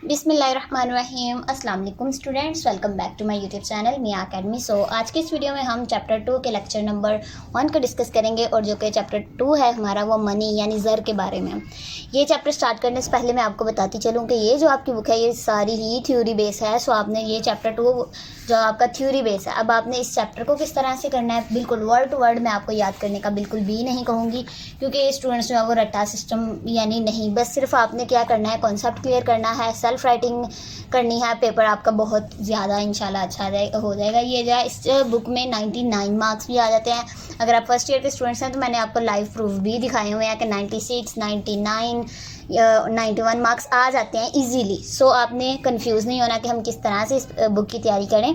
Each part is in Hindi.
बिस्मिल्लाहिर्रहमानिर्रहीम। अस्सलाम वालेकुम students, welcome back to my YouTube channel Miyan academy. So आज के इस वीडियो में हम चैप्टर 2 के लेक्चर नंबर 1 को डिस्कस करेंगे और जो कि चैप्टर 2 है हमारा वो मनी यानी ज़र के बारे में। ये चैप्टर स्टार्ट करने से पहले मैं आपको बताती चलूँ कि ये जो आपकी बुक है ये सारी ही थ्योरी बेस है। सो आपने ये चैप्टर 2 जो आपका थ्योरी बेस है, अब आपने इस चैप्टर को किस तरह से करना है बिल्कुल वर्ड टू वर्ड मैं आपको याद करने का बिल्कुल भी नहीं कहूँगी, क्योंकि स्टूडेंट्स जो है वो रट्टा सिस्टम यानी नहीं, बस सिर्फ आपने क्या करना है, कॉन्सेप्ट क्लियर करना है, सेल्फ राइटिंग करनी है, पेपर आपका बहुत ज़्यादा इंशाल्लाह अच्छा हो जाएगा। ये जो है इस बुक में 99 मार्क्स भी आ जाते हैं। अगर आप फर्स्ट ईयर के स्टूडेंट्स हैं तो मैंने आपको लाइव प्रूफ भी दिखाए हुए हैं कि 96, 99 91 मार्क्स आ जाते हैं इजीली। सो आपने कंफ्यूज नहीं होना कि हम किस तरह से इस बुक की तैयारी करें।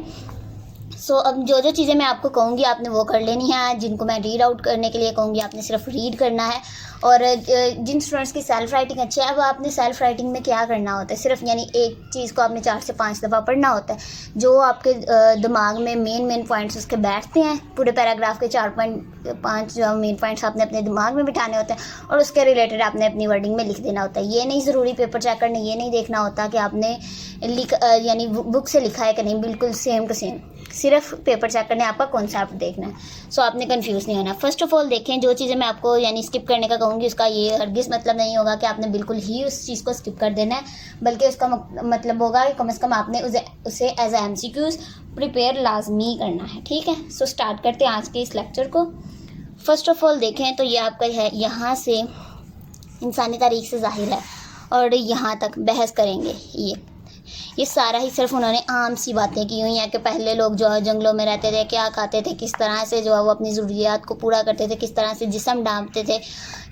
सो अब जो जो चीज़ें मैं आपको कहूँगी आपने वो कर लेनी है, जिनको मैं रीड आउट करने के लिए कहूँगी आपने सिर्फ रीड करना है। और जिन स्टूडेंट्स की सेल्फ राइटिंग अच्छी है, अब आपने सेल्फ राइटिंग में क्या करना होता है, सिर्फ यानी एक चीज़ को आपने 4 से 5 दफ़ा पढ़ना होता है। जो आपके दिमाग में मेन पॉइंट्स उसके बैठते हैं, पूरे पैराग्राफ के 4.5 जो मेन पॉइंट्स आपने अपने दिमाग में बिठाने होते हैं और उसके रिलेटेड आपने अपनी वर्डिंग में लिख देना होता है। ये नहीं ज़रूरी पेपर चेकर ने ये नहीं देखना होता कि आपने यानी बुक से लिखा है कि नहीं, बिल्कुल सेम टू सेम, सिर्फ पेपर चेकर ने आपका कॉन्सेप्ट देखना है। सो आपने कंफ्यूज नहीं होना। फर्स्ट ऑफ ऑल देखें, जो चीज़ें मैं आपको यानी स्किप करने का कहूँगी उसका ये हरगिज़ मतलब नहीं होगा कि आपने बिल्कुल ही उस चीज़ को स्किप कर देना है, बल्कि उसका मतलब होगा कि कम से कम आपने उसे एज ए MCQs प्रिपेयर लाजमी करना है। ठीक है, सो स्टार्ट करते हैं आज के इस लेक्चर को। फर्स्ट ऑफ ऑल देखें तो ये आपका है, यहाँ से इंसानी तारीख से ज़ाहिर है और यहाँ तक बहस करेंगे। ये सारा ही सिर्फ उन्होंने आम सी बातें की हुई हैं कि पहले लोग जो है जंगलों में रहते थे, क्या खाते थे, किस तरह से जो है वो अपनी ज़रूरियात को पूरा करते थे, किस तरह से जिस्म डांपते थे,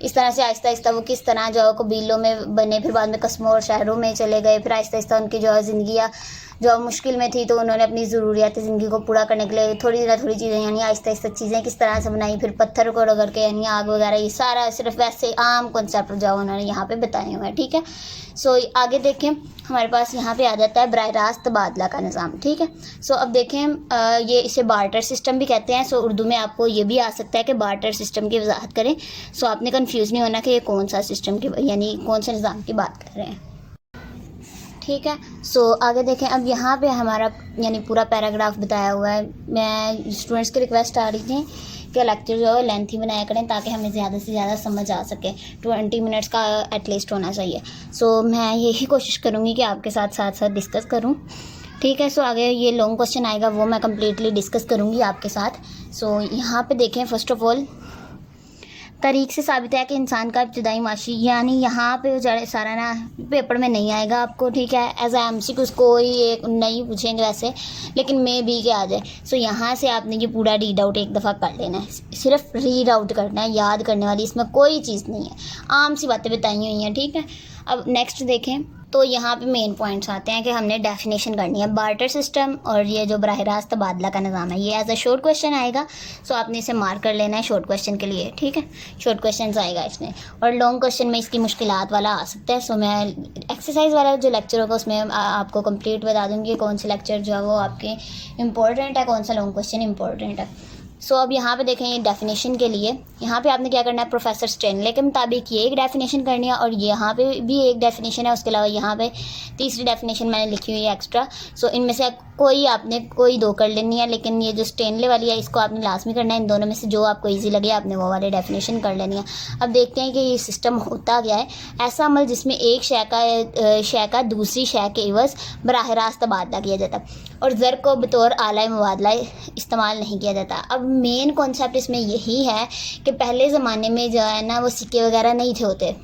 इस तरह से आहिस्ता आहिस्ता वो किस तरह जो है कबीलों में बने, फिर बाद में कस्बों और शहरों में चले गए, फिर आहिस्ता आहिस्ता उनकी जो है ज़िंदगियाँ जो मुश्किल में थी तो उन्होंने अपनी ज़रूरियात ज़िंदगी को पूरा करने के लिए थोड़ी ना थोड़ी चीज़ें यानी आहिस्ता आहिस्ता चीज़ें किस तरह से बनाई, फिर पत्थर को रगड़ के यानी आग वगैरह, ये सारा सिर्फ वैसे आम कॉन्सेप्ट जो उन्होंने यहाँ पे बताए हुए हैं। ठीक है, सो आगे देखें हमारे पास यहाँ पे आ जाता है बराह रास्त तबादला का निज़ाम। ठीक है, सो अब देखें ये इसे बार्टर सिस्टम भी कहते हैं। सो उर्दू में आपको ये भी आ सकता है कि बार्टर सिस्टम की वजाहत करें। सो आपने कन्फ्यूज़ नहीं होना कि ये कौन सा सिस्टम की यानी कौन से निज़ाम की बात कर रहे हैं। ठीक है, सो आगे देखें, अब यहाँ पे हमारा यानी पूरा पैराग्राफ बताया हुआ है। मैं स्टूडेंट्स की रिक्वेस्ट आ रही थी कि लेक्चर जो है लेंथी बनाया करें ताकि हमें ज़्यादा से ज़्यादा समझ आ सके। 20 मिनट्स का एटलीस्ट होना चाहिए। सो मैं यही कोशिश करूँगी कि आपके साथ साथ डिस्कस करूँ। ठीक है, सो आगे ये लॉन्ग क्वेश्चन आएगा वो मैं कम्प्लीटली डिस्कस करूँगी आपके साथ। सो यहाँ पे देखें, फ़र्स्ट ऑफ ऑल तारीख से साबित है कि इंसान का इब्तदाई माशी, यानी यहाँ पे जो सारा ना पेपर में नहीं आएगा आपको। ठीक है, एज MCQ कोई एक नहीं पूछेंगे वैसे, लेकिन मे बी के आ जाए। सो यहाँ से आपने ये पूरा रीड आउट एक दफ़ा कर लेना है, सिर्फ रीड आउट करना है, याद करने वाली इसमें कोई चीज़ नहीं है, आम सी बातें बताई हुई हैं। ठीक है, अब नेक्स्ट देखें तो यहाँ पे मेन पॉइंट्स आते हैं कि हमने डेफिनेशन करनी है बार्टर सिस्टम और ये जो बराह रास्त तबादला का निज़ाम है, ये एज अ शॉर्ट क्वेश्चन आएगा। सो आपने इसे मार्क कर लेना है शॉर्ट क्वेश्चन के लिए। ठीक है, शॉर्ट क्वेश्चन आएगा इसमें, और लॉन्ग क्वेश्चन में इसकी मुश्किलात वाला आ सकता है। सो मैं एक्सरसाइज वाला जो लेक्चर होगा उसमें आपको कंप्लीट बता दूँगी कौन से लेक्चर जो है वो आपके इंपॉर्टेंट है, कौन सा लॉन्ग क्वेश्चन इंपॉर्टेंट है। सो अब यहाँ पे देखें, ये डेफिनेशन के लिए यहाँ पे आपने क्या करना है, प्रोफेसर स्टेनले के मुताबिक ये एक डेफिनेशन करनी है और यहाँ पे भी एक डेफिनेशन है। उसके अलावा यहाँ पे तीसरी डेफिनेशन मैंने लिखी हुई है एक्स्ट्रा। सो इनमें से कोई आपने कोई 2 कर लेनी है, लेकिन ये जो स्टेनले वाली है इसको आपने लाजमी करना है। इन दोनों में से जो आपको ईजी लगे आपने वो वाली डेफिनेशन कर लेनी है। अब देखते हैं कि ये सिस्टम होता गया है, ऐसा अमल जिसमें एक शय का दूसरी शय के एवज़ बराह रास्त तबादला किया जाता है और ज़र को बतौर आला मुबादला इस्तेमाल नहीं किया जाता। अब मेन कॉन्सेप्ट इसमें यही है कि पहले ज़माने में जो है ना वो सिक्के वगैरह नहीं थे होते,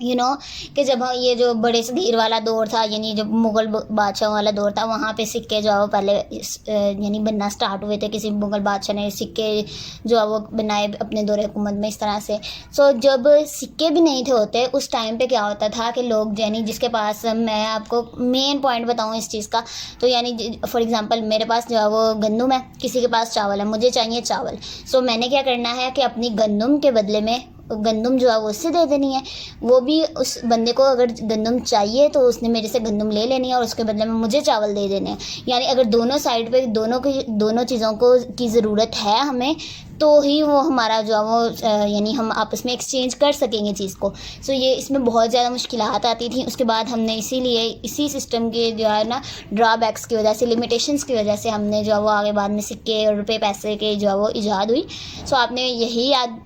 कि जब ये जो बड़े सगीर वाला दौर था यानी जब मुग़ल बादशाह वाला दौर था, वहाँ पे सिक्के जो है वो पहले यानी बनना स्टार्ट हुए थे। किसी मुग़ल बादशाह ने सिक्के जो है वो बनाए अपने दौर हुकूमत में इस तरह से। सो जब सिक्के भी नहीं थे होते उस टाइम पे क्या होता था कि लोग यानी जिसके पास, मैं आपको मेन पॉइंट बताऊँ इस चीज़ का, तो यानी फॉर एग्ज़ाम्पल मेरे पास जो है वो गंदम है, किसी के पास चावल है, मुझे चाहिए चावल। सो मैंने क्या करना है कि अपनी गंदम के बदले में गंदम जो है वो उससे दे देनी है, वो भी उस बंदे को अगर गंदम चाहिए तो उसने मेरे से गंदम ले लेनी है और उसके बदले में मुझे चावल दे देने हैं। यानी अगर दोनों साइड पे दोनों चीज़ों को की ज़रूरत है हमें, तो ही वो हमारा जो है वो यानी हम आपस में एक्सचेंज कर सकेंगे चीज़ को। सो ये इसमें बहुत ज़्यादा मुश्किलात आती थी। उसके बाद हमने इसीलिए इसी सिस्टम के जो है ना ड्रॉबैक्स की वजह से, लिमिटेशंस की वजह से हमने जो है वो आगे बाद में सिक्के और रुपए पैसे के जो है वो ईजाद हुई। सो आपने यही याद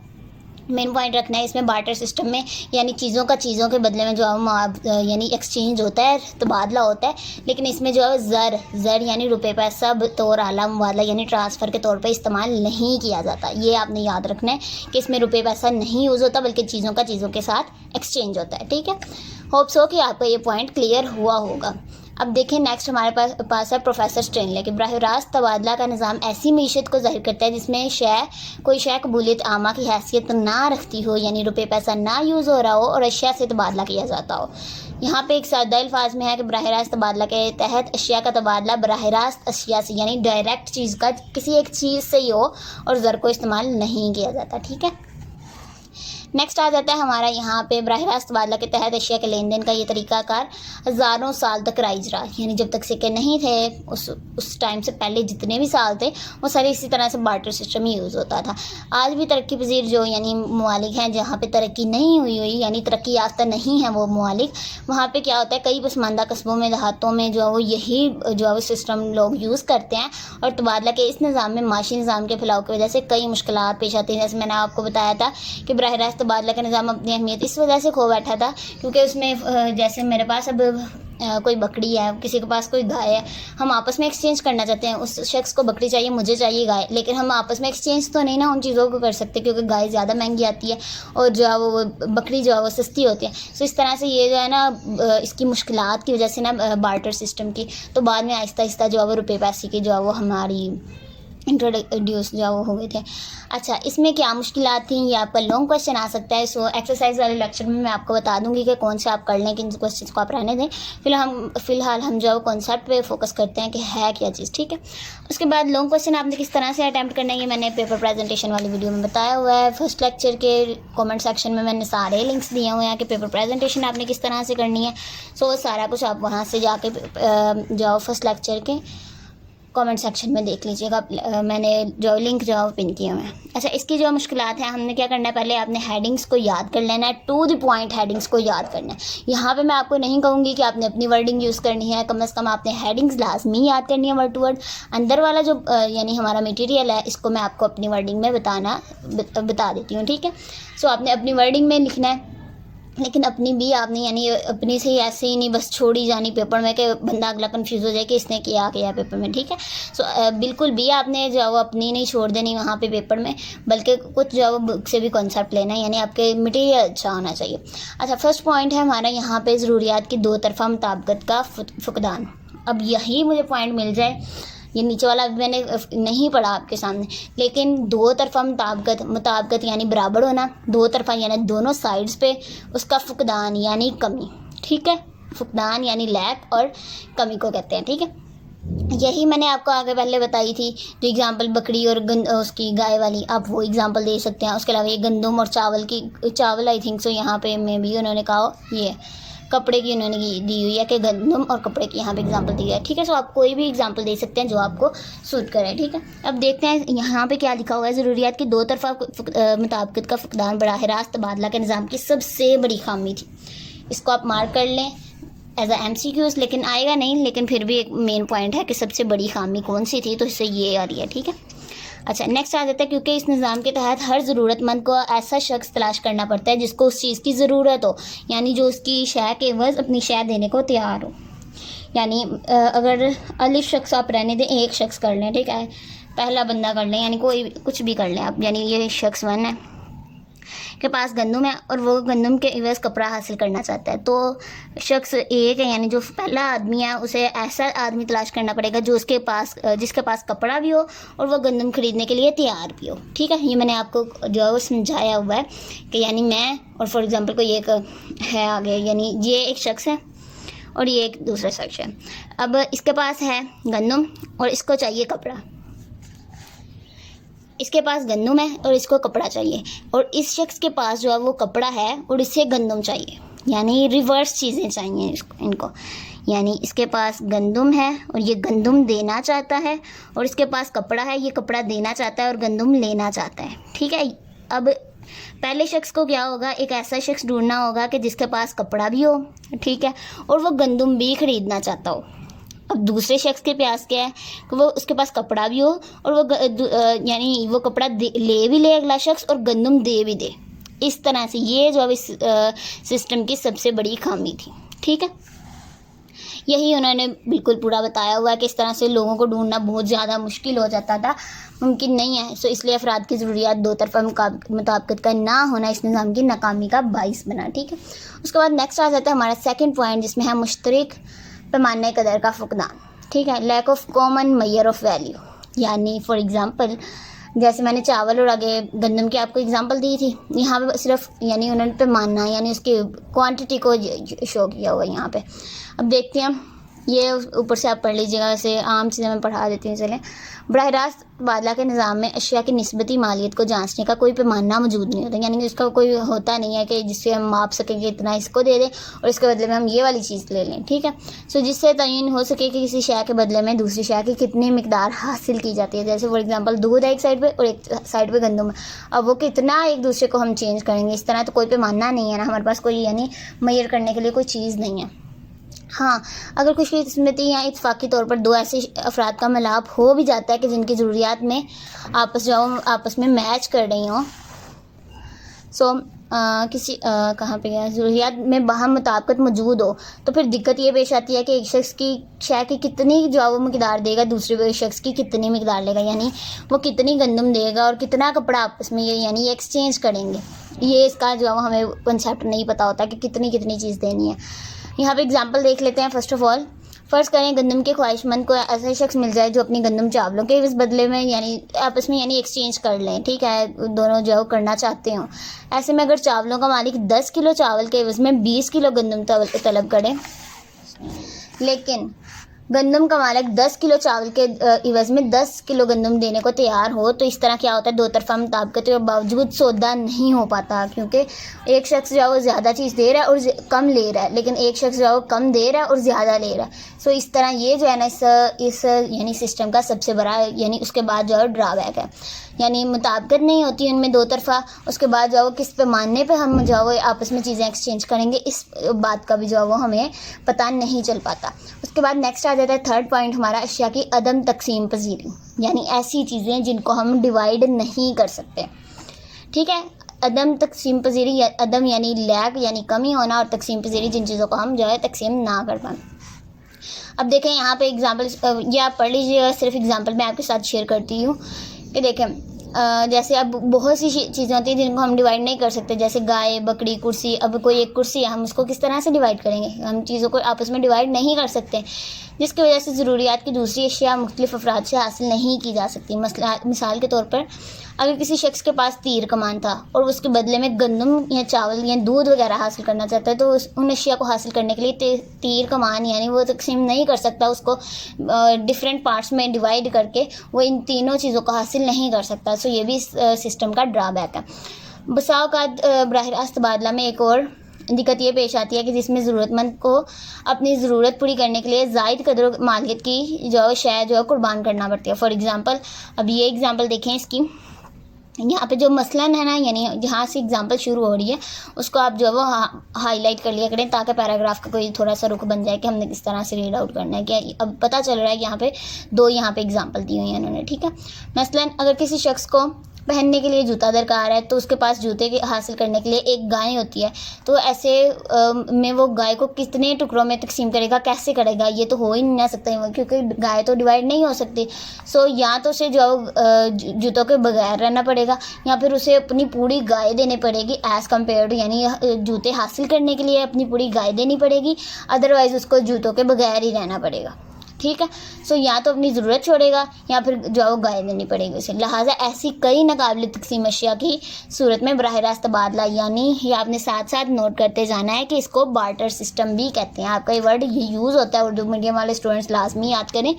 मेन पॉइंट रखना है इसमें बार्टर सिस्टम में, यानी चीज़ों के बदले में जो है यानी एक्सचेंज होता है, तबादला होता है। लेकिन इसमें जो है ज़र यानी रुपए पैसा बतौर आला मुबादला यानी ट्रांसफ़र के तौर पे इस्तेमाल नहीं किया जाता। ये आपने याद रखना है कि इसमें रुपए पैसा नहीं यूज़ होता, बल्कि चीज़ों के साथ एक्सचेंज होता है। ठीक है, होप सो कि आपका ये पॉइंट क्लियर हुआ होगा। अब देखें नेक्स्ट हमारे पास है प्रोफेसर स्टेनले कि बराह रास्त तबादला का निज़ाम ऐसी मीशत को ज़ाहिर करता है जिसमें कोई शय कबूलियत आमा की हैसियत ना रखती हो, यानी रुपये पैसा ना यूज़ हो रहा हो और अशिया से तबादला किया जाता हो। यहाँ पे एक सादा अल्फाज में है कि बराह रास्त तबादला के तहत अशिया का तबादला बराह रास्त अशिया से यानी डायरेक्ट चीज़ का किसी एक चीज़ से ही हो और ज़र को इस्तेमाल नहीं किया जाता। ठीक है, नेक्स्ट आ जाता है हमारा यहाँ पे बराह रास्त तबादला के तहत अशिया के लेन देन का ये तरीक़ाकार हज़ारों साल तक राइज रहा। यानी जब तक सिक्के नहीं थे उस टाइम से पहले जितने भी साल थे वो सारे इसी तरह से बार्टर सिस्टम ही यूज़ होता था। आज भी तरक्की पजीर जो यानी ममालिक हैं जहाँ पे तरक्की नहीं हुई यानी तरक्की याफ्ता नहीं है वो ममालिक, वहाँ पे क्या होता है कई पसमानदा कस्बों में देहातों में जो है वो यही जो है वो सिस्टम लोग यूज़ करते हैं। और तबादला के इस निज़ाम में माशी निज़ाम के फैलाव की वजह से कई मुश्किलात पेश आती हैं। जैसे मैंने आपको बताया था कि बराह रास्त तबादला का निज़ाम अपनी अहमियत इस वजह से खो बैठा था क्योंकि उसमें जैसे मेरे पास अब कोई बकरी है, किसी के पास कोई गाय है, हम आपस में एक्सचेंज करना चाहते हैं। उस शख्स को बकरी चाहिए, मुझे चाहिए गाय, लेकिन हम आपस में एक्सचेंज तो नहीं ना उन चीज़ों को कर सकते क्योंकि गाय ज़्यादा महंगी आती है और जो है वो बकरी जो है वो सस्ती होती है। सो इस तरह से ये जो है ना इसकी मुश्किलात की वजह से ना बार्टर सिस्टम की, तो बाद में आहिस्ता आहिस्ता जो है वो रुपये पैसे की जो है वो हमारी इंट्रोड्यूस जो वो हुए थे। अच्छा, इसमें क्या मुश्किलात थी ये आपका लॉन्ग क्वेश्चन आ सकता है। सो एक्सरसाइज वाले लेक्चर में मैं आपको बता दूंगी कि कौन से आप कर लें, किन क्वेश्चन को आप रहने दें। फ़िलहाल हम जो कॉन्सेप्ट पे फोकस करते हैं कि है क्या चीज़। ठीक है, उसके बाद लॉन्ग क्वेश्चन आपने किस तरह से अटैम्प्ट करना है ये मैंने पेपर प्रेजेंटेशन वाली वीडियो में बताया हुआ है। फर्स्ट लेक्चर के कॉमेंट सेक्शन में मैंने सारे लिंक्स दिए हुए हैं कि पेपर प्रेजेंटेशन आपने किस तरह से करनी है। सो सारा कुछ आप वहाँ से जाके जाओ फर्स्ट लेक्चर के कमेंट सेक्शन में देख लीजिएगा। मैंने जो लिंक जो पिन किए हुए हैं। अच्छा, इसकी जो मुश्किलात हैं हमने क्या करना है, पहले आपने हेडिंग्स को याद कर लेना है, टू द पॉइंट हेडिंग्स को याद करना है। यहाँ पे मैं आपको नहीं कहूँगी कि आपने अपनी वर्डिंग यूज़ करनी है, कम से कम आपने हेडिंग्स लाजमी याद करनी है वर्ड टू वर्ड। अंदर वाला जो यानी हमारा मटेरियल है इसको मैं आपको अपनी वर्डिंग में बता देती हूँ। ठीक है, सो आपने अपनी वर्डिंग में लिखना है, लेकिन अपनी भी आपने यानी अपनी से ही ऐसे ही नहीं बस छोड़ी जानी पेपर में कि बंदा अगला कंफ्यूज हो जाए कि इसने किया पेपर में। ठीक है, सो बिल्कुल भी आपने जो है वो अपनी नहीं छोड़ देनी वहाँ पे पेपर में, बल्कि कुछ जो है वो बुक से भी कॉन्सेप्ट लेना है, यानी आपके मटेरियल अच्छा होना चाहिए। अच्छा, फर्स्ट पॉइंट है हमारा यहाँ पे ज़रूरियात की दो तरफा मुताबिकत का फुकदान। अब यही मुझे पॉइंट मिल जाए, ये नीचे वाला मैंने नहीं पढ़ा आपके सामने, लेकिन दो तरफा मुताबिकत यानी बराबर होना, दो तरफा यानी दोनों साइड्स पे उसका फुकदान यानी कमी। ठीक है, फुकदान यानी लैक और कमी को कहते हैं। ठीक है, यही मैंने आपको आगे पहले बताई थी जो एग्जांपल बकरी और उसकी गाय वाली, आप वो एग्जांपल दे सकते हैं। उसके अलावा ये गंदम और चावल आई थिंक सो यहाँ पे में भी उन्होंने कहा, ये कपड़े की उन्होंने दी हुई है कि गंदम और कपड़े की यहाँ पे एग्जांपल दी है। ठीक है, सो आप कोई भी एग्जांपल दे सकते हैं जो आपको सूट करे। ठीक है, अब देखते हैं यहाँ पे क्या लिखा हुआ है। ज़रूरियात की दो तरफा मुताबिकत का फुकदान बराह रास्त तबादला के निज़ाम की सबसे बड़ी खामी थी। इसको आप मार्क कर लें एज MCQs, लेकिन आएगा नहीं, लेकिन फिर भी एक मेन पॉइंट है कि सबसे बड़ी खामी कौन सी थी, तो इससे ये आ रही है। ठीक है, अच्छा नेक्स्ट आ जाता है, क्योंकि इस निज़ाम के तहत हर ज़रूरतमंद को ऐसा शख्स तलाश करना पड़ता है जिसको उस चीज़ की ज़रूरत हो, यानी जो उसकी शय के एवज़ अपनी शय देने को तैयार हो। यानी अगर अलिफ शख्स आप रहने दें, एक शख्स कर लें, ठीक है, पहला बंदा कर लें, यानी कोई कुछ भी कर लें आप, यानी ये शख्स 1 है के पास गंदम है और वो गंदम के एवज़ कपड़ा हासिल करना चाहता है। तो शख्स 1 है यानी जो पहला आदमी है उसे ऐसा आदमी तलाश करना पड़ेगा जो जिसके पास कपड़ा भी हो और वो गंदम खरीदने के लिए तैयार भी हो। ठीक है, ये मैंने आपको जो है वो समझाया हुआ है कि यानी मैं और फॉर एग्ज़ाम्पल कोई एक है आगे, यानी ये एक शख्स है और ये एक दूसरा शख्स है। अब इसके पास है गंदम और इसको चाहिए कपड़ा। इसके पास गंदम है और इसको कपड़ा चाहिए, और इस शख्स के पास जो है वो कपड़ा है और इससे गंदम चाहिए, यानी रिवर्स चीज़ें चाहिए इनको। यानी इसके पास गंदम है और ये गंदम देना चाहता है, और इसके पास कपड़ा है, ये कपड़ा देना चाहता है और गंदम लेना चाहता है। ठीक है, अब पहले शख्स को क्या होगा, एक ऐसा शख्स ढूंढना होगा कि जिसके पास कपड़ा भी हो, ठीक है, और वो गंदम भी ख़रीदना चाहता हो। अब दूसरे शख्स के प्यास क्या है कि वो उसके पास कपड़ा भी हो और वो यानी वो कपड़ा ले भी ले अगला शख्स और गंदम दे भी दे। इस तरह से ये जो इस सिस्टम की सबसे बड़ी खामी थी। ठीक है, यही उन्होंने बिल्कुल पूरा बताया हुआ है कि इस तरह से लोगों को ढूंढना बहुत ज़्यादा मुश्किल हो जाता था, मुमकिन नहीं है। सो इसलिए अफराद की ज़रूरियात दो तरफा मुताबिकत का ना होना इस निज़ाम की नाकामी का बाइस बना। ठीक है, उसके बाद नेक्स्ट आ जाता है हमारा सेकंड पॉइंट, जिसमें है मुश्तरक पैमाने कदर का फुकदान। ठीक है, lack of common measure of value. यानी फॉर एग्ज़ाम्पल, जैसे मैंने चावल और आगे गंदम की आपको एग्जांपल दी थी, यहाँ पे सिर्फ यानी उन्होंने पैमाना यानी उसकी क्वांटिटी को शो किया हुआ है यहाँ पे। अब देखते हैं, ये ऊपर से आप पढ़ लीजिएगा, ऐसे आम चीज़ें मैं पढ़ा देती हूँ। चलें, बराह रास्त तबादला के निज़ाम में अशिया की निस्बती मालियत को जांचने का कोई पैमाना मौजूद नहीं होता, यानी कि उसका कोई होता नहीं है कि जिससे हम माप सकें कि इतना इसको दे दें और इसके बदले में हम ये वाली चीज़ ले लें। ठीक है, सो जिससे तयन हो सके कि किसी शय के बदले में दूसरी शय की कितनी मिकदार हासिल की जाती है। जैसे फॉर एग्जांपल दूध है एक साइड पे और एक साइड पे गंदम है, अब वो कितना एक दूसरे को हम चेंज करेंगे, इस तरह तो कोई पैमाना नहीं है ना, हमारे पास कोई यानी मेजर करने के लिए कोई चीज़ नहीं है। हाँ, अगर खुशकिस्मती या इत्तफाकी तौर पर दो ऐसे अफराद का मिलाप हो भी जाता है कि जिनकी ज़रूरियात में आपस में मैच कर रही हों, सो किसी कहाँ पे गया, ज़रूरियात में बाहम मुताबिकत मौजूद हो, तो फिर दिक्कत ये पेश आती है कि एक शख्स की शय की कितनी जो वो मकदार देगा, दूसरे शख्स की कितनी मकदार लेगा, यानी वो कितनी गंदम देगा और कितना कपड़ा आपस में यानी एक्सचेंज करेंगे। ये इसका जो हमें कंसेप्ट नहीं पता होता कि कितनी चीज़ देनी है। यहाँ पे एग्जांपल देख लेते हैं। फर्स्ट ऑफ ऑल, फ़र्ज़ करें गंदम के ख्वाहिशमंद को ऐसा शख्स मिल जाए जो अपनी गंदम चावलों के इस बदले में यानी आपस में यानी एक्सचेंज कर लें। ठीक है, दोनों जो करना चाहते हों। ऐसे में अगर चावलों का मालिक 10 किलो चावल के एवज़ में 20 किलो गंदम तलब करे, लेकिन गंदम का मालिक 10 किलो चावल के इवज़ में 10 किलो गंदम देने को तैयार हो, तो इस तरह क्या होता है, दो तरफा मुताबिकत के बावजूद सौदा नहीं हो पाता, क्योंकि एक शख्स जो है वो ज़्यादा चीज़ दे रहा है और कम ले रहा है, लेकिन एक शख्स जो है वो कम दे रहा है और ज़्यादा ले रहा है। सो इस तरह ये जो है ना इस यानी सिस्टम का सबसे बड़ा यानी उसके बाद जो है ड्रॉबैक है, यानी मुताबिकत नहीं होती है उनमें दो तरफा। उसके बाद जो है वो किस पैमाने पे हम जो है वो आपस में चीज़ें एक्सचेंज करेंगे, इस बात का भी जो है वो हमें पता नहीं चल पाता। उसके बाद नेक्स्ट आ जाता है थर्ड पॉइंट हमारा, अशिया की अदम तकसीम पजीरी, यानी ऐसी चीज़ें जिनको हम डिवाइड नहीं कर सकते। ठीक है, अदम तकसीम पजीरी, अदम यानी लैक यानी कमी होना, और तकसीम पजीरी जिन चीज़ों को हम जो है तकसीम ना कर पाना। अब देखें यहाँ पे एग्जाम्पल, ये आप पढ़ लीजिएगा, सिर्फ एग्जाम्पल मैं आपके साथ शेयर करती हूँ कि देखें जैसे अब बहुत सी चीज़ें होती हैं जिनको हम डिवाइड नहीं कर सकते, जैसे गाय, बकरी, कुर्सी। अब कोई एक कुर्सी है, हम उसको किस तरह से डिवाइड करेंगे, हम चीज़ों को आपस में डिवाइड नहीं कर सकते, जिसकी वजह से ज़रूरियात की दूसरी अशिया मुख्तलिफ अफराद से हासिल नहीं की जा सकती। मिसाल के तौर पर, अगर किसी शख्स के पास तीर कमान था और उसके बदले में गंदम या चावल या दूध वगैरह हासिल करना चाहता है, तो उन अशिया को हासिल करने के लिए तीर कमान यानी वो तकसीम नहीं कर सकता, उसको डिफरेंट पार्ट्स में डिवाइड करके वो इन तीनों चीज़ों को हासिल नहीं कर सकता। सो ये भी सिस्टम का ड्रॉबैक है। बसा औक़ात बराह रास्त तबादला में एक और दिक्कत ये पेश आती है कि जिसमें ज़रूरतमंद को अपनी ज़रूरत पूरी करने के लिए ज़ायद कदर मालियत की जो शय जो है कुर्बान करना पड़ती है। फॉर एग्ज़ाम्पल, अब ये एग्ज़ाम्पल देखें इसकी, यहाँ पे जो मसलन है ना, यानी जहाँ से एग्जांपल शुरू हो रही है उसको आप जो है वो हाईलाइट कर लिया करें, ताकि पैराग्राफ का कोई थोड़ा सा रुख बन जाए कि हमने किस तरह से रीड आउट करना है। कि अब पता चल रहा है कि यहाँ पे दो एग्जांपल दी हुई हैं उन्होंने। ठीक है, मसलन अगर किसी शख्स को पहनने के लिए जूता दरकार है, तो उसके पास जूते के हासिल करने के लिए एक गाय होती है, तो ऐसे में वो गाय को कितने टुकड़ों में तकसीम करेगा, कैसे करेगा, ये तो हो ही नहीं सकता, क्योंकि गाय तो डिवाइड नहीं हो सकती। सो या तो उसे जो जूतों के बगैर रहना पड़ेगा, या फिर उसे अपनी पूरी गाय देनी पड़ेगी एज़ कम्पेयर, यानी जूते हासिल करने के लिए अपनी पूरी गाय देनी पड़ेगी, अदरवाइज़ उसको जूतों के बगैर ही रहना पड़ेगा। ठीक है, सो या तो अपनी ज़रूरत छोड़ेगा या फिर जो है वो गाय देनी पड़ेगी उसे। लिहाजा ऐसी कई नाकाबिल तकसीम अशिया की सूरत में बराह रास्त तबादला, यानी ये आपने साथ साथ नोट करते जाना है कि इसको बार्टर सिस्टम भी कहते हैं। आपका ये वर्ड ये यूज़ होता है, उर्दू मीडियम वाले स्टूडेंट्स लाजमी याद करें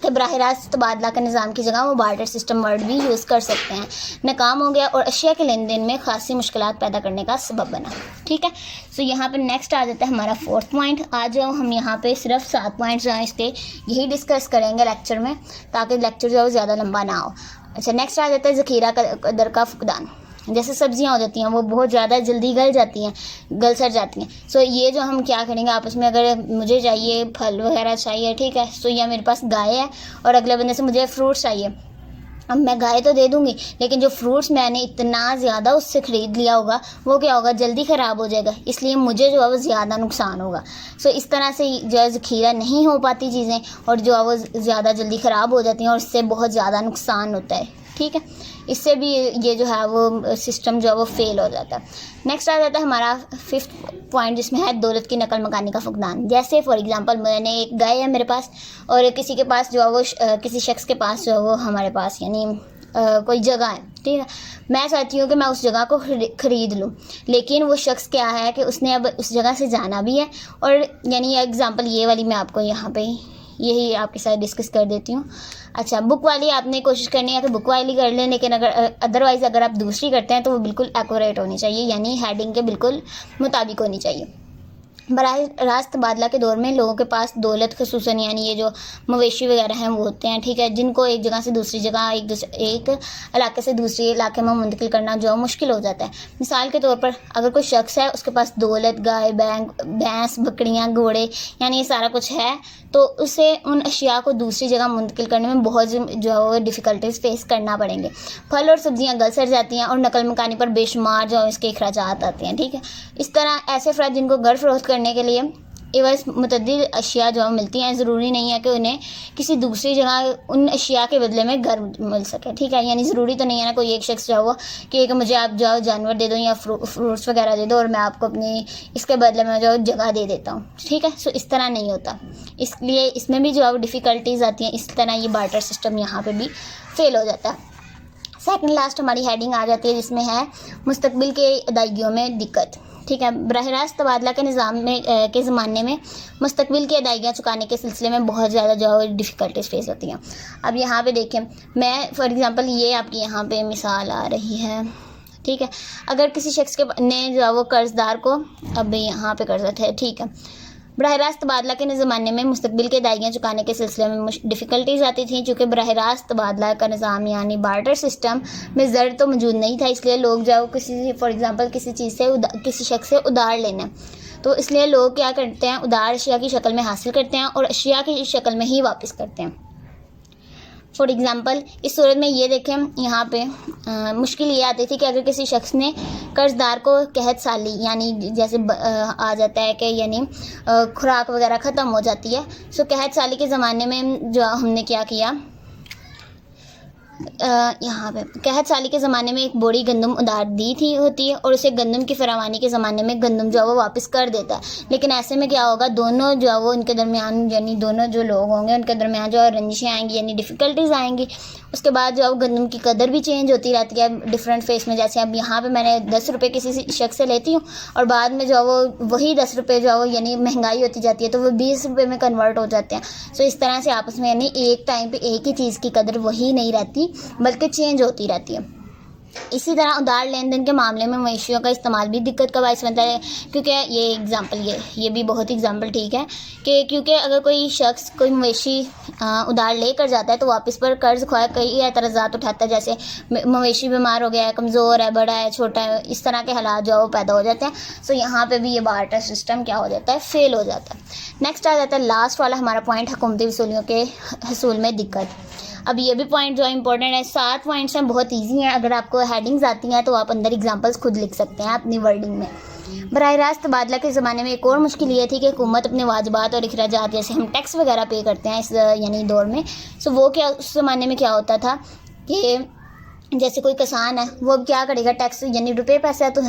कि बराह रास्त तबादला के निज़ाम की जगह वो बार्टर सिस्टम वर्ड भी यूज़ कर सकते हैं। नाकाम हो गया और अशिया के लेन देन में खासी मुश्किलात पैदा करने का सबब बना। ठीक है, सो यहाँ पर नेक्स्ट आ जाता है हमारा 4th पॉइंट। आज हम यहाँ पे सिर्फ 7 पॉइंट्स जो हैं इसके यही डिस्कस करेंगे लेक्चर में, ताकि लेक्चर जो है ज़्यादा लंबा ना हो। अच्छा, नेक्स्ट आ जाता है ज़ख़ीरा कदर का फुकदान। जैसे सब्जियां हो जाती हैं वो बहुत ज़्यादा जल्दी गल जाती हैं, गल सड़ जाती हैं। सो ये जो हम क्या करेंगे आपस में, अगर मुझे चाहिए फल वगैरह चाहिए, ठीक है, सो ये मेरे पास गाय है और अगले बंदे से मुझे फ्रूट्स चाहिए। अब मैं गाय तो दे दूंगी, लेकिन जो फ्रूट्स मैंने इतना ज़्यादा उससे ख़रीद लिया होगा वो क्या होगा, जल्दी ख़राब हो जाएगा, इसलिए मुझे जो है वो ज़्यादा नुकसान होगा। सो इस तरह से जो है ज़ख़ीरा नहीं हो पाती चीज़ें, और जो है वो ज़्यादा जल्दी ख़राब हो जाती हैं और इससे बहुत ज़्यादा नुकसान होता है। ठीक है, इससे भी ये जो है वो सिस्टम जो है वो फेल हो जाता है। नेक्स्ट आ जाता है हमारा 5th पॉइंट, जिसमें है दौलत की नकल मकानी का फुकदान। जैसे फॉर एग्जांपल मैंने एक गाय है मेरे पास, और किसी के पास जो है वो किसी शख्स के पास जो है वो हमारे पास यानी कोई जगह है, ठीक है, मैं चाहती हूँ कि मैं उस जगह को ख़रीद लूँ, लेकिन वो शख्स क्या है कि उसने अब उस जगह से जाना भी है, और यानी एग्जांपल ये वाली मैं आपको यहाँ पे यही आपके साथ डिस्कस कर देती हूँ। अच्छा, बुक वाली आपने कोशिश करनी है कि बुक वाली कर लें, लेकिन अदरवाइज़ अगर आप दूसरी करते हैं तो वो बिल्कुल एक्यूरेट होनी चाहिए, यानी हेडिंग के बिल्कुल मुताबिक होनी चाहिए। बराह रास्त तबादला के दौर में लोगों के पास दौलत खसूसन यानी ये जो मवेशी वगैरह हैं वो होते हैं, ठीक है, जिनको एक जगह से दूसरी जगह, एक इलाके से दूसरे इलाके में मुंतकिल करना जो है मुश्किल हो जाता है। मिसाल के तौर पर अगर कोई शख्स है, उसके पास दौलत, गाय, भैंस, बकरियां, घोड़े यानी ये सारा कुछ है, तो उसे उन अशिया को दूसरी जगह मुंतकिल करने में बहुत जो है वो डिफ़िकल्टीज फेस करना पड़ेंगे। फल और सब्जियां गल सड़ जाती हैं और नकल मकानी पर बेशुमार जो इसके अखराजात आते हैं। ठीक है, इस तरह ऐसे अफराद जिनको घर फरोख्त करने के लिए एवज मुतअद्दिद अशिया जो मिलती हैं, ज़रूरी नहीं है कि उन्हें किसी दूसरी जगह उन अशिया के बदले में घर मिल सके। ठीक है, यानी ज़रूरी तो नहीं है ना कोई एक शख्स जो है कि मुझे आप जो जानवर दे दो या फ्रूट्स वगैरह दे दो और मैं आपको अपनी इसके बदले में जो जगह दे देता हूँ। ठीक है, सो इस तरह नहीं होता, इसलिए इसमें भी जो है डिफ़िकल्टीज़ आती हैं। इस तरह ये बार्टर सिस्टम यहाँ पर भी फेल हो जाता है। सेकंड लास्ट हमारी हेडिंग आ जाती है, जिसमें है मुस्तकबिल के अदायगियों में दिक्कत। ठीक है, बराह रास्त तबादला के निज़ाम में के ज़माने में मुस्तकबिल की अदायगियाँ चुकाने के सिलसिले में बहुत ज़्यादा जो है डिफ़िकल्टीज फेस होती हैं। अब यहाँ पे देखें, मैं फॉर एग्ज़ाम्पल ये आपकी यहाँ पे मिसाल आ रही है। ठीक है, अगर किसी शख्स के ने जो है वो कर्ज़दार को अब यहाँ पे कर्ज़ है, ठीक है, बराह रास्त तबादला के ज़माने में मुस्तकबिल के अदायगियाँ चुकाने के सिलसिले में डिफ़िकल्टीज़ आती थी, चूँकि बराह रास्त तबादला का निज़ाम यानी बार्टर सिस्टम में ज़र तो मौजूद नहीं था, इसलिए लोग जो किसी फॉर एग्ज़ाम्पल किसी चीज़ से किसी शख्स से उधार लेना, तो इसलिए लोग क्या करते हैं, उधार अशिया की शक्ल में हासिल करते हैं और अशिया की शक्ल में ही वापस करते हैं। फॉर एग्ज़ाम्पल इस सूरत में ये देखें, यहाँ पे मुश्किल ये आती थी कि अगर किसी शख्स ने कर्ज़दार को कहत साली यानी जैसे आ जाता है कि यानी खुराक वगैरह ख़त्म हो जाती है, सो कहत साली के ज़माने में जो हमने क्या किया, यहाँ पे कहत साली के ज़माने में एक बोरी गंदम उधार दी थी होती है और उसे गंदम की फरावानी के ज़माने में गंदम जो है वो वापस कर देता है। लेकिन ऐसे में क्या होगा, दोनों जो है वो उनके दरमियान यानी दोनों जो लोग होंगे उनके दरमियान जो है रंजिशें आएंगी यानी डिफ़िकल्टीज़ आएंगी। उसके बाद जो है गंदम की कदर भी चेंज होती रहती है डिफरेंट फेस में। जैसे अब यहाँ पे मैंने 10 रुपये किसी शख्स से लेती हूँ और बाद में जो है वो वही 10 रुपये जो है वो यानी महंगाई होती जाती है तो वो 20 रुपये में कन्वर्ट हो जाते हैं। सो इस तरह से आपस में यानी एक टाइम पे एक ही चीज़ की कदर वही नहीं रहती बल्कि चेंज होती रहती है। इसी तरह उधार लेन देन के मामले में मवेशियों का इस्तेमाल भी दिक्कत का बायस बनता है, क्योंकि ये एग्ज़ाम्पल ये भी बहुत एग्ज़ाम्पल ठीक है कि क्योंकि अगर कोई शख्स कोई मवेशी उधार लेकर जाता है तो वापस पर कर्ज़ ख्वाह कई एतराज़ात उठाता है, जैसे मवेशी बीमार हो गया है, कमज़ोर है, बड़ा है, छोटा है, इस तरह के हालात जो है वो पैदा हो जाते हैं। सो यहाँ पर भी ये बार्टर सिस्टम क्या हो जाता है, फेल हो जाता है। नेक्स्ट आ जाता है लास्ट वाला हमारा पॉइंट, हुकूमती वसूलियों के हसूल में दिक्कत। अब ये भी पॉइंट जो है इंपॉर्टेंट है। 7 पॉइंट्स हैं, बहुत इजी हैं। अगर आपको हेडिंग्स आती हैं तो आप अंदर एग्जांपल्स खुद लिख सकते हैं अपनी वर्डिंग में। बराह रास्त तबादला के ज़माने में एक और मुश्किल ये थी कि हुकूमत अपने वाजिबात और अखराजात जैसे हम टैक्स वगैरह पे करते हैं इस यानी दौर में, सो वो क्या उस ज़माने में क्या होता था कि जैसे कोई किसान है वो अब क्या करेगा, टैक्स यानी रुपये पैसा तो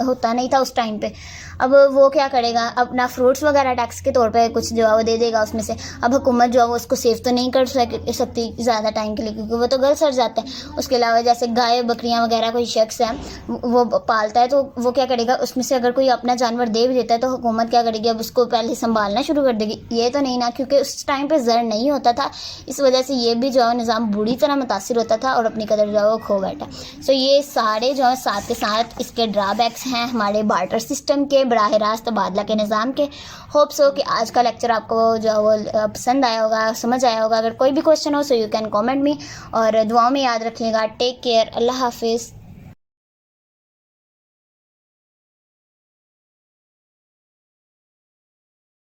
होता नहीं था उस टाइम पे। अब वो क्या करेगा, अपना फ्रूट्स वगैरह टैक्स के तौर पे कुछ जो है वो दे देगा उसमें से। अब हुकूमत जो है वो उसको सेव तो नहीं कर सकती ज़्यादा टाइम के लिए, क्योंकि वो तो घर सड़ जाते हैं। उसके अलावा जैसे गाय बकरियां वगैरह कोई शख्स है वो पालता है, तो वो क्या करेगा, उसमें से अगर कोई अपना जानवर दे भी देता है तो हुकूमत क्या करेगी, अब उसको पहले संभालना शुरू कर देगी। ये तो नहीं ना, क्योंकि उस टाइम पर ज़र नहीं होता था, इस वजह से ये भी जो है निज़ाम बुरी तरह मुतासिर होता था और अपनी कदर जो है वो खो बैठा। सो ये सारे जो है साथ के साथ इसके ड्रॉबैक्स हैं हमारे बार्टर सिस्टम के, बराह रास्त तबादला के निज़ाम के। होप सो कि आज का लेक्चर आपको जो है वो पसंद आया होगा, समझ आया होगा। अगर कोई भी क्वेश्चन हो so you can comment me, और दुआओं में याद रखिएगा। टेक केयर, अल्लाह हाफिज़।